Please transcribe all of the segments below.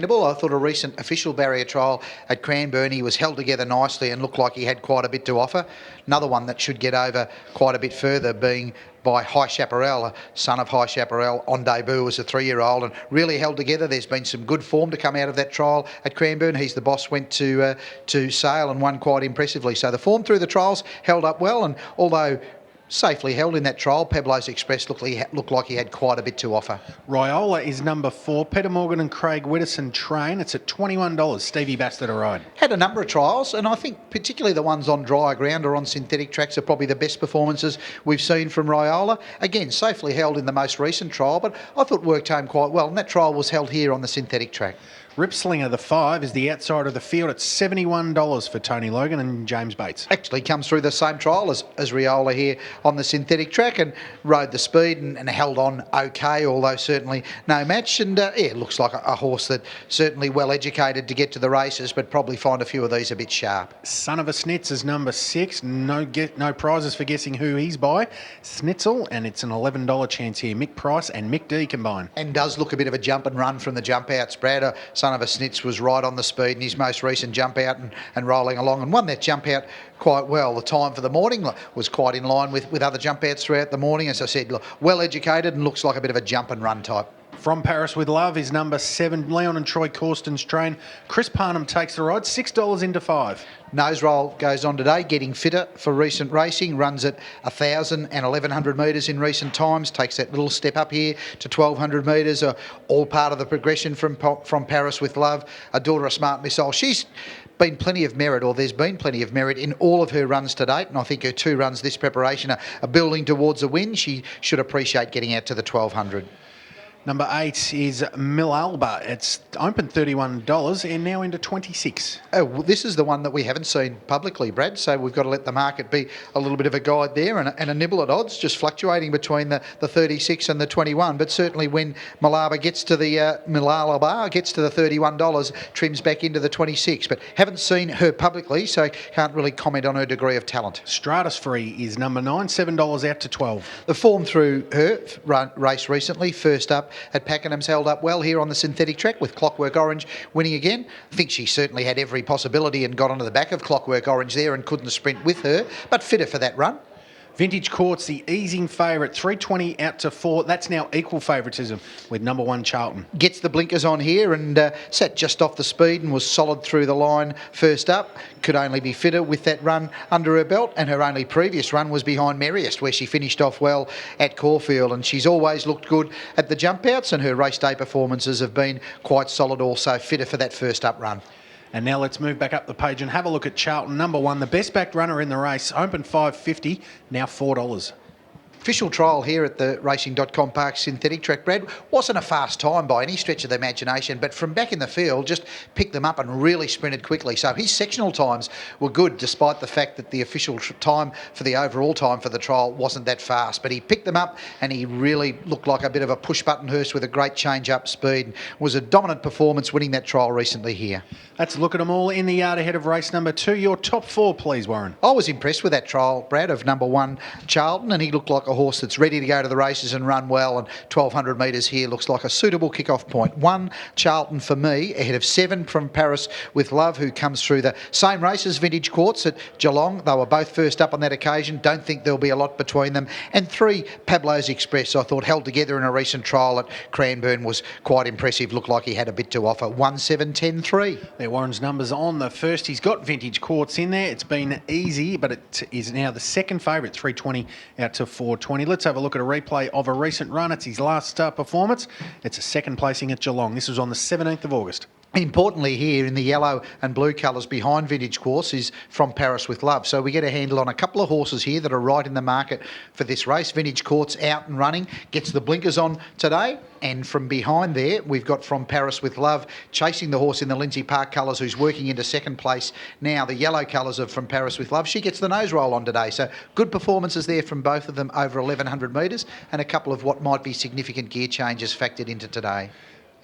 I thought a recent official barrier trial at Cranbourne, he was held together nicely and looked like he had quite a bit to offer. Another one that should get over quite a bit further being by High Chaparral, a son of High Chaparral, on debut as a 3-year-old and really held together. There's been some good form to come out of that trial at Cranbourne. He's the boss, went to Sale and won quite impressively. So the form through the trials held up well, and although safely held in that trial, Pablo's Express looked like he had quite a bit to offer. Riola is number 4. Peter Morgan and Craig Widdowson train. It's at $21. Stevie Bastard a ride. Had a number of trials, and I think particularly the ones on drier ground or on synthetic tracks are probably the best performances we've seen from Riola. Again, safely held in the most recent trial, but I thought worked home quite well, and that trial was held here on the synthetic track. Ripslinger, the 5, is the outside of the field at $71 for Tony Logan and James Bates. Actually comes through the same trial as Riola here on the synthetic track and rode the speed and held on okay, although certainly no match. And looks like a horse that certainly well educated to get to the races, but probably find a few of these a bit sharp. Son of a Snitz is number 6. No prizes for guessing who he's by. Snitzel, and it's an $11 chance here. Mick Price and Mick D combine. And does look a bit of a jump and run from the jump outs, Brad. Son of a Snitz was right on the speed in his most recent jump out and rolling along and won that jump out quite well. The time for the morning was quite in line with other jump outs throughout the morning. As I said, well educated and looks like a bit of a jump and run type. From Paris with Love is number 7, Leon and Troy Corsten's train. Chris Pakenham takes the ride, $6 into 5. Nose roll goes on today, getting fitter for recent racing, runs at 1,000 and 1,100 metres in recent times, takes that little step up here to 1,200 metres, all part of the progression from Paris with Love. A daughter of Smart Missile. She's been plenty of merit, or there's been plenty of merit in all of her runs to date, and I think her 2 runs this preparation are building towards a win. She should appreciate getting out to the 1,200. Number 8 is Milalba. It's open $31 and now into 26. Oh, well, this is the one that we haven't seen publicly, Brad, so we've got to let the market be a little bit of a guide there and a nibble at odds, just fluctuating between the 36 and the 21. But certainly when Milalba gets to the $31, trims back into the 26. But haven't seen her publicly, so can't really comment on her degree of talent. Stratusfree is number 9, $7 out to 12. The form through her race recently, first up at Pakenham's, held up well here on the synthetic track with Clockwork Orange winning again. I think she certainly had every possibility and got onto the back of Clockwork Orange there and couldn't sprint with her, but fitter for that run. Vintage Court's the easing favourite, $3.20 out to 4. That's now equal favouritism with number 1 Charlton. Gets the blinkers on here and sat just off the speed and was solid through the line first up. Could only be fitter with that run under her belt, and her only previous run was behind Merriest, where she finished off well at Caulfield, and she's always looked good at the jump outs, and her race day performances have been quite solid also, fitter for that first up run. And now let's move back up the page and have a look at Charlton, number 1, the best backed runner in the race. Open $5.50, now $4. Official trial here at the Racing.com Park synthetic track, Brad. Wasn't a fast time by any stretch of the imagination, but from back in the field just picked them up and really sprinted quickly. So his sectional times were good, despite the fact that the official time for the overall time for the trial wasn't that fast. But he picked them up and he really looked like a bit of a push button horse with a great change up speed. Was a dominant performance winning that trial recently here. Let's look at them all in the yard ahead of race number 2. Your top 4, please, Warren. I was impressed with that trial, Brad, of number 1 Charlton, and he looked like a horse that's ready to go to the races and run well, and 1,200 metres here looks like a suitable kick-off point. 1 Charlton for me, ahead of 7 from Paris with Love, who comes through the same race as Vintage Courts at Geelong. They were both first up on that occasion. Don't think there'll be a lot between them. And 3 Pablo's Express, I thought, held together in a recent trial at Cranbourne, was quite impressive. Looked like he had a bit to offer. 1, 7, 10, 3. There, Warren's numbers on the first. He's got Vintage Courts in there. It's been easy, but it is now the second favourite, $3.20 out to $4.20. Let's have a look at a replay of a recent run. It's his last performance. It's a second placing at Geelong. This was on the 17th of August. Importantly here in the yellow and blue colours behind Vintage Course is From Paris with Love. So we get a handle on a couple of horses here that are right in the market for this race. Vintage Court's out and running, gets the blinkers on today. And from behind there, we've got From Paris with Love chasing the horse in the Lindsay Park colours, who's working into second place now. The yellow colours of From Paris with Love. She gets the nose roll on today. So good performances there from both of them over 1,100 metres, and a couple of what might be significant gear changes factored into today.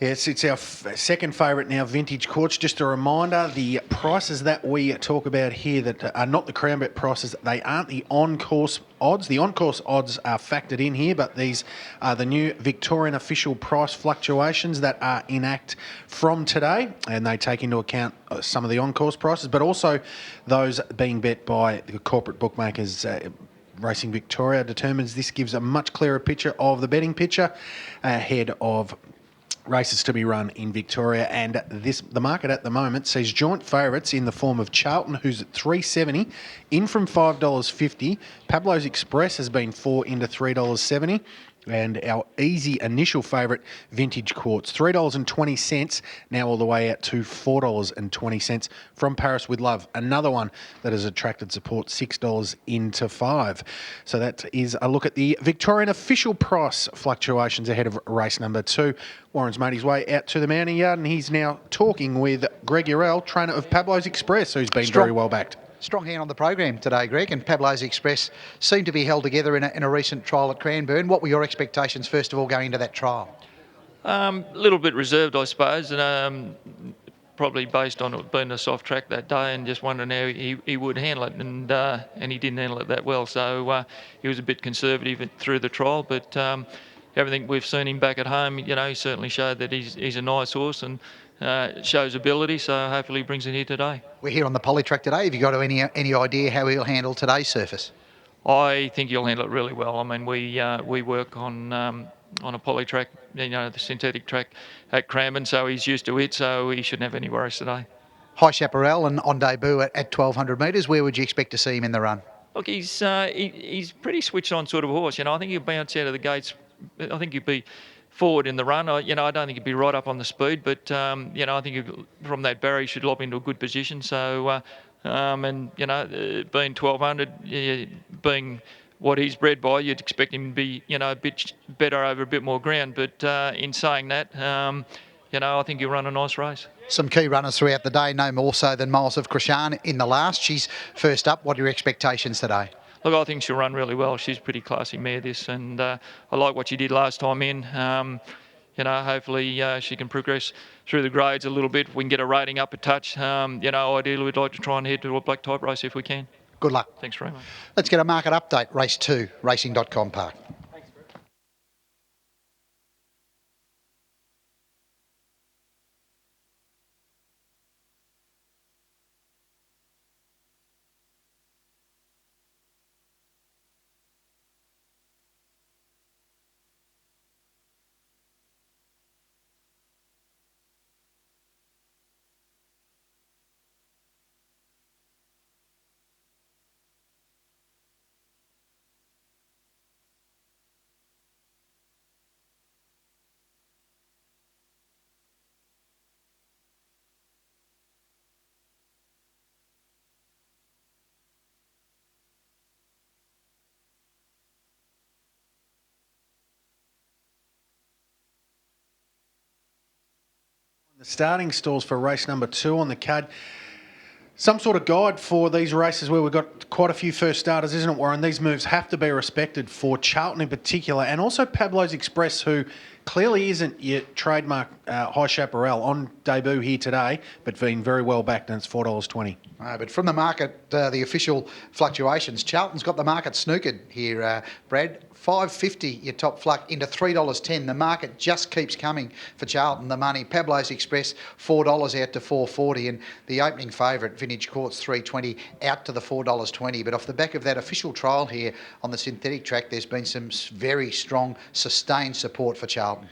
Yes, it's our second favourite now, Vintage Courts. Just a reminder, the prices that we talk about here that are not the Crown Bet prices, they aren't the on-course odds. The on-course odds are factored in here, but these are the new Victorian official price fluctuations that are in act from today, and they take into account some of the on-course prices, but also those being bet by the corporate bookmakers. Racing Victoria determines this gives a much clearer picture of the betting picture ahead of races to be run in Victoria, and the market at the moment sees joint favourites in the form of Charlton, who's at $3.70, in from $5.50. Pablo's Express has been $4 into $3.70. And our easy initial favourite, Vintage Quartz, $3.20, now all the way out to $4.20 from Paris with Love. Another one that has attracted support, $6 into $5. So that is a look at the Victorian official price fluctuations ahead of race number 2. Warren's made his way out to the mounting yard, and he's now talking with Greg Urell, trainer of Pablo's Express, who's been very well backed. Strong hand on the program today, Greg, and Pablo's Express seemed to be held together in a recent trial at Cranbourne. What were your expectations, first of all, going into that trial? A little bit reserved, I suppose, and probably based on it being a soft track that day, and just wondering how he would handle it, and he didn't handle it that well. So he was a bit conservative through the trial, but everything we've seen him back at home, he certainly showed that he's a nice horse and shows ability. So hopefully he brings it here today. We're here on the poly track today. Have you got any idea how he'll handle today's surface? I think he'll handle it really well. I mean, we work on a poly track, the synthetic track at Cranbourne, so he's used to it, so he shouldn't have any worries today. High Chaparral and on debut at 1,200 metres. Where would you expect to see him in the run? Look, he's pretty switched on sort of horse. I think he'll bounce out of the gates. I think he'll be forward in the run. I don't think he'd be right up on the speed, but I think from that barrier he should lob into a good position. So, being 1,200, being what he's bred by, you'd expect him to be, a bit better over a bit more ground. But in saying that, I think he'll run a nice race. Some key runners throughout the day, no more so than Miles of Krishan in the last. She's first up. What are your expectations today? Look, I think she'll run really well. She's a pretty classy mare, this, and I like what she did last time in. Hopefully she can progress through the grades a little bit. If we can get a rating up a touch. Ideally we'd like to try and head to a black type race if we can. Good luck. Thanks very much. Let's get a market update. Race 2, racing.com Park. The starting stalls for race number 2 on the card. Some sort of guide for these races where we've got quite a few first starters, isn't it, Warren? These moves have to be respected for Charlton in particular, and also Pablo's Express, who clearly isn't your trademark High Chaparral, on debut here today, but being very well backed, and it's $4.20. But from the market, the official fluctuations, Charlton's got the market snookered here, Brad. $5.50 your top fluck into $3.10. The market just keeps coming for Charlton, the money. Pablo's Express, $4 out to $4.40, and the opening favourite, Vintage Courts, $3.20 out to the $4.20. But off the back of that official trial here on the synthetic track, there's been some very strong, sustained support for Charlton.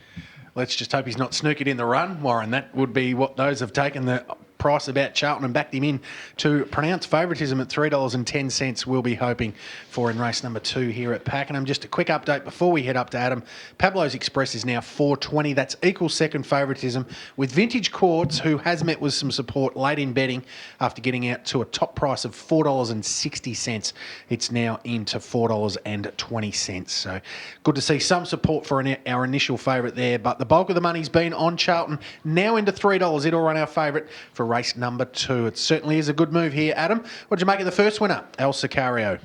Let's just hope he's not snookered in the run, Warren. That would be what those have taken the price about Charlton and backed him in to pronounced favouritism at $3.10. We'll be hoping for in race number 2 here at Pakenham. Just a quick update before we head up to Adam. Pablo's Express is now $4.20. That's equal second favouritism with Vintage Quartz, who has met with some support late in betting after getting out to a top price of $4.60. It's now into $4.20. So good to see some support for our initial favourite there, but the bulk of the money's been on Charlton. Now into $3. It'll run our favourite for race number 2. It certainly is a good move here, Adam. What did you make of the first winner, El Sicario?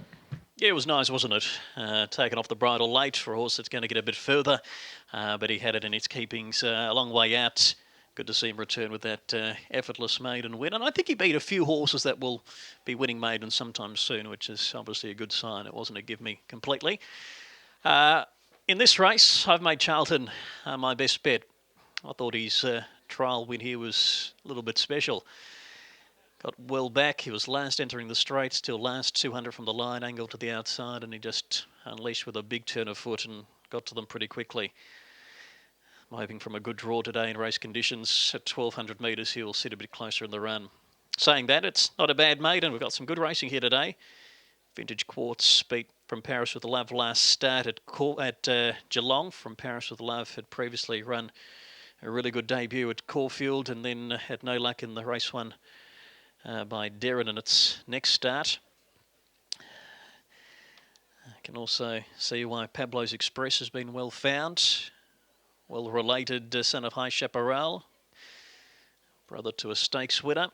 Yeah, it was nice, wasn't it? Taken off the bridle late for a horse that's going to get a bit further, but he had it in its keepings a long way out. Good to see him return with that effortless maiden win. And I think he beat a few horses that will be winning maidens sometime soon, which is obviously a good sign. It wasn't a give me completely. In this race, I've made Charlton my best bet. I thought his trial win here was a little bit special. Got well back. He was last entering the straight, still last 200 from the line, angle to the outside, and he just unleashed with a big turn of foot and got to them pretty quickly. I'm hoping from a good draw today in race conditions. At 1,200 metres, he'll sit a bit closer in the run. Saying that, it's not a bad maiden. We've got some good racing here today. Vintage Quartz beat From Paris with Love last start at Geelong. From Paris with Love had previously run a really good debut at Caulfield and then had no luck in the race one by Darren in its next start. I can also see why Pablo's Express has been well found. Well related son of High Chaparral, brother to a stakes winner.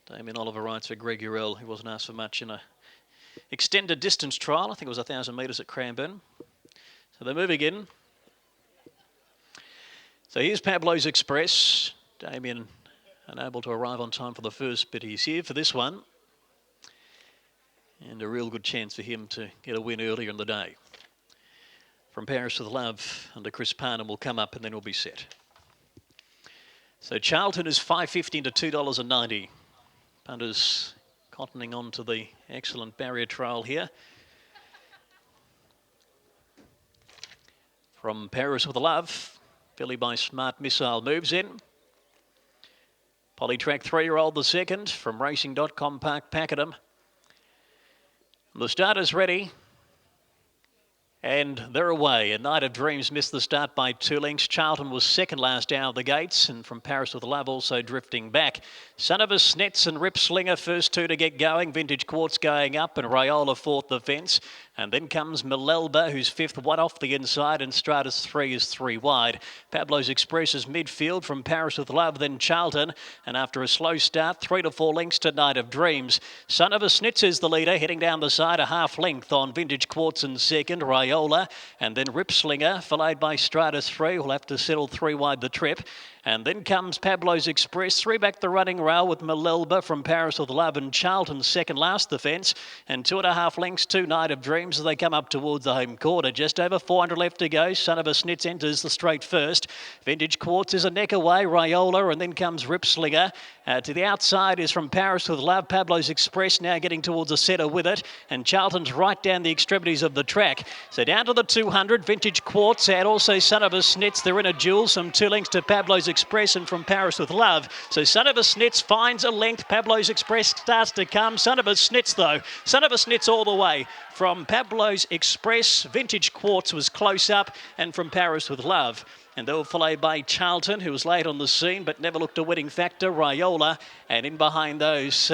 Damien Oliver rides for Greg Urell, who wasn't asked for much in a extended distance trial. I think it was 1,000 metres at Cranbourne. So they're moving in. So here's Pablo's Express. Damien unable to arrive on time for the first, but he's here for this one. And a real good chance for him to get a win earlier in the day. From Paris with Love under Chris Pakenham will come up and then we'll be set. So Charlton is $5.50 to $2.90. Punters cottoning on to the excellent barrier trial here. From Paris with Love, filly by Smart Missile moves in. Polytrack 3-year-old the second from Racing.com Park Pakenham. The starter's ready. And they're away. A Night of Dreams missed the start by 2 lengths. Charlton was second last out of the gates, and From Paris with Love also drifting back. Son of a Snitz and Rip Slinger first two to get going. Vintage Quartz going up, and Rayola fourth the fence. And then comes Malelba, who's fifth, one off the inside, and Stratus 3 is 3 wide. Pablo's Express is midfield. From Paris with Love, then Charlton. And after a slow start, 3 to 4 lengths to Night of Dreams. Son of a Snitz is the leader, heading down the side a half length on Vintage Quartz in second. Rayola, and then Rip Slinger, followed by Stratus 3. Will have to settle 3 wide the trip. And then comes Pablo's Express, 3 back the running rail with Malelba, From Paris with Love, and Charlton second last the fence. And 2.5 lengths to Night of Dreams as they come up towards the home quarter. Just over 400 left to go. Son of a Snitz enters the straight first. Vintage Quartz is a neck away. Rayola, and then comes Rip Slinger. To the outside is From Paris with Love. Pablo's Express now getting towards a setter with it. And Charlton's right down the extremities of the track. So down to the 200, Vintage Quartz and also Son of a Snitz. They're in a duel, some 2 lengths to Pablo's Express and From Paris with Love. So Son of a Snitz finds a length. Pablo's Express starts to come. Son of a Snitz though. Son of a Snitz all the way. From Pablo's Express, Vintage Quartz was close up, and From Paris with Love. And they were followed by Charlton, who was late on the scene but never looked a winning factor. Rayola, and in behind those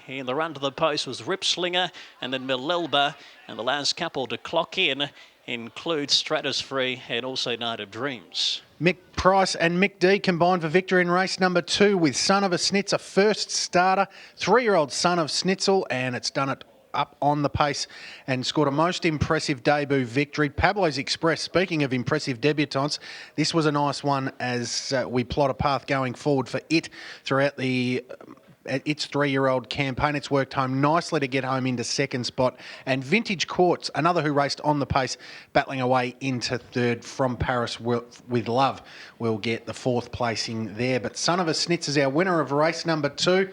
in the run to the post was Rip Slinger and then Malelba. And the last couple to clock in include Stratus 3 and also Night of Dreams. Mick Price and Mick D combined for victory in race number 2 with Son of a Snitz, a first starter, 3-year-old Son of Snitzel, and it's done it up on the pace and scored a most impressive debut victory. Pablo's Express, speaking of impressive debutantes, this was a nice one as we plot a path going forward for it throughout its 3-year-old campaign. It's worked home nicely to get home into second spot. And Vintage Quartz, another who raced on the pace, battling away into third. From Paris with Love will get the 4th placing there. But Son of a Snitz is our winner of race number 2.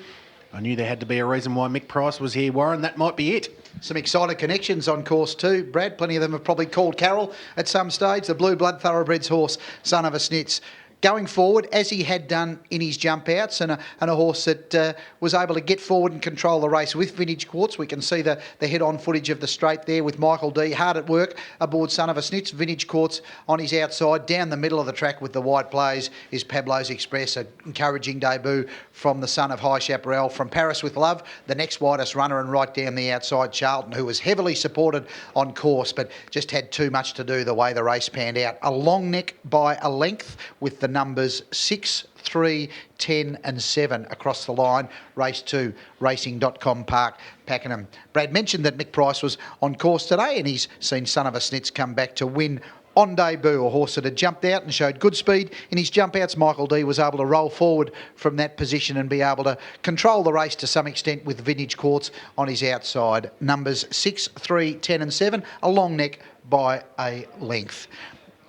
I knew there had to be a reason why Mick Price was here, Warren. That might be it. Some excited connections on course too, Brad. Plenty of them have probably called Carroll at some stage. The Blue Blood Thoroughbreds horse, Son of a Snitz. Going forward, as he had done in his jump outs, and a horse that was able to get forward and control the race with Vintage Quartz. We can see the head-on footage of the straight there with Michael D. hard at work aboard Son of a Snitz. Vintage Quartz on his outside. Down the middle of the track with the wide plays is Pablo's Express. An encouraging debut from the son of High Chaparral. From Paris with Love, the next widest runner, and right down the outside, Charlton, who was heavily supported on course, but just had too much to do the way the race panned out. A long neck by a length with the numbers 6, 3, 10 and 7 across the line. Race 2, racing.com Park, Pakenham. Brad mentioned that Mick Price was on course today and he's seen Son of a Snitz come back to win on debut, a horse that had jumped out and showed good speed in his jump outs. Michael D was able to roll forward from that position and be able to control the race to some extent with Vintage Quartz on his outside. Numbers 6, 3, 10 and 7, a long neck by a length.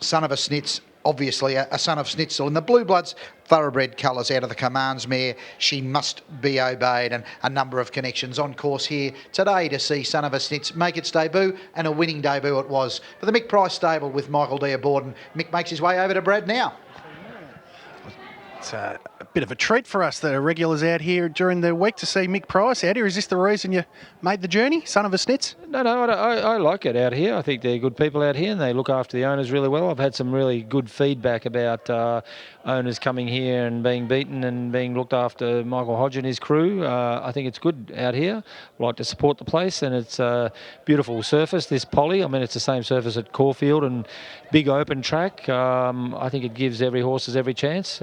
Son of a Snitz, obviously a son of Snitzel in the Blue Bloods thoroughbred colours out of the Commands mare. She must be obeyed, and a number of connections on course here today to see Son of a Snitz make its debut, and a winning debut it was for the Mick Price stable with Michael D aboard, and Mick makes his way over to Brad now. It's a bit of a treat for us, the regulars out here during the week, to see Mick Price out here. Is this the reason you made the journey, Son of a Snitz? No, I like it out here. I think they're good people out here and they look after the owners really well. I've had some really good feedback about owners coming here and being beaten and being looked after. Michael Hodge and his crew. I think it's good out here. I like to support the place, and it's a beautiful surface, this Polly. I mean, it's the same surface at Caulfield and big open track. I think it gives every horses every chance.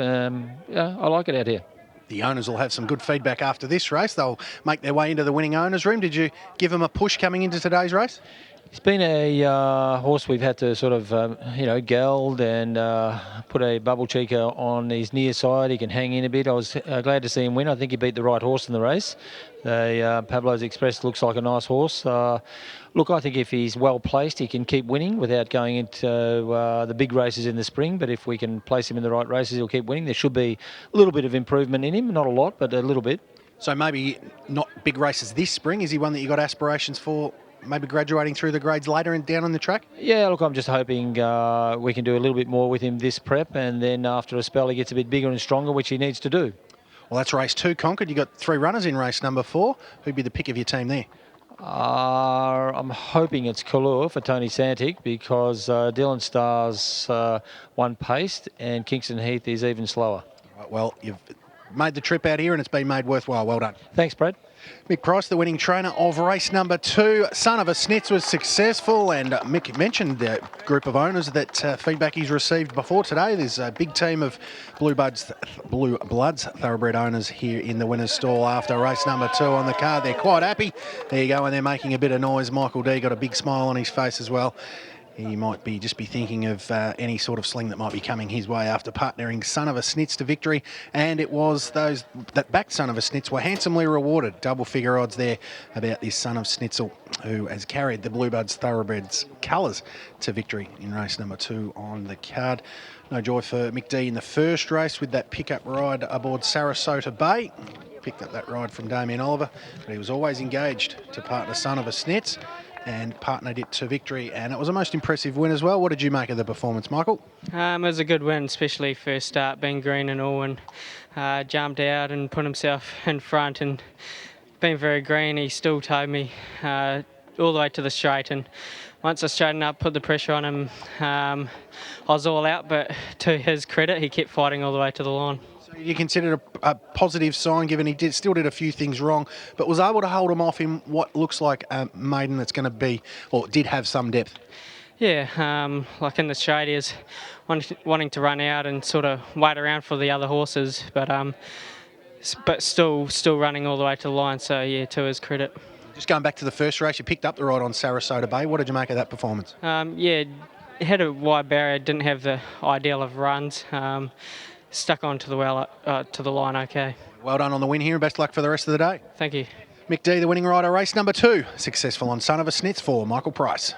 Yeah, I like it out here. The owners will have some good feedback after this race. They'll make their way into the winning owners room. Did you give them a push coming into today's race? He's been a horse we've had to sort of, geld and put a bubble cheeker on his near side. He can hang in a bit. I was glad to see him win. I think he beat the right horse in the race. The Pablo's Express looks like a nice horse. Look, I think if he's well placed, he can keep winning without going into the big races in the spring. But if we can place him in the right races, he'll keep winning. There should be a little bit of improvement in him. Not a lot, but a little bit. So maybe not big races this spring. Is he one that you got aspirations for? Maybe graduating through the grades later and down on the track? Yeah, look, I'm just hoping we can do a little bit more with him this prep, and then after a spell he gets a bit bigger and stronger, which he needs to do. Well, that's race 2 conquered. You got 3 runners in race number 4. Who'd be the pick of your team there? I'm hoping it's Kalur for Tony Santic, because Dylan Starr's one paced and Kingston Heath is even slower. Well, you've made the trip out here and it's been made worthwhile. Well done. Thanks, Brad. Mick Price, the winning trainer of race number 2. Son of a Snitz was successful, and Mick mentioned the group of owners that feedback he's received before today. There's a big team of Blue Bloods thoroughbred owners here in the winner's stall after race number 2 on the card. They're quite happy. There you go, and they're making a bit of noise. Michael D got a big smile on his face as well. He might be just be thinking of any sort of sling that might be coming his way after partnering Son of a Snitz to victory. And it was those that backed Son of a Snitz were handsomely rewarded. Double figure odds there about this Son of Snitzel, who has carried the Blue Bloods thoroughbreds colours to victory in race number 2 on the card. No joy for Mick D in the first race with that pickup ride aboard Sarasota Bay. Picked up that ride from Damien Oliver, but he was always engaged to partner Son of a Snitz and partnered it to victory, and it was a most impressive win as well. What did you make of the performance, Michael? It was a good win, especially first start, being green and all, and jumped out and put himself in front, and being very green, he still towed me all the way to the straight, and once I straightened up, put the pressure on him, I was all out, but to his credit, he kept fighting all the way to the line. You considered a positive sign, given he still did a few things wrong, but was able to hold him off in what looks like a maiden that's going to be, or did have some depth. Yeah, like in the straight, he was wanting to run out and sort of wait around for the other horses, but still running all the way to the line. So yeah, to his credit. Just going back to the first race, you picked up the ride on Sarasota Bay. What did you make of that performance? Yeah, had a wide barrier, didn't have the ideal of runs. Stuck onto the line okay. Well done on the win here, and best luck for the rest of the day. Thank you. Mick D, the winning rider, race number 2. Successful on Son of a Snitz for Michael Price.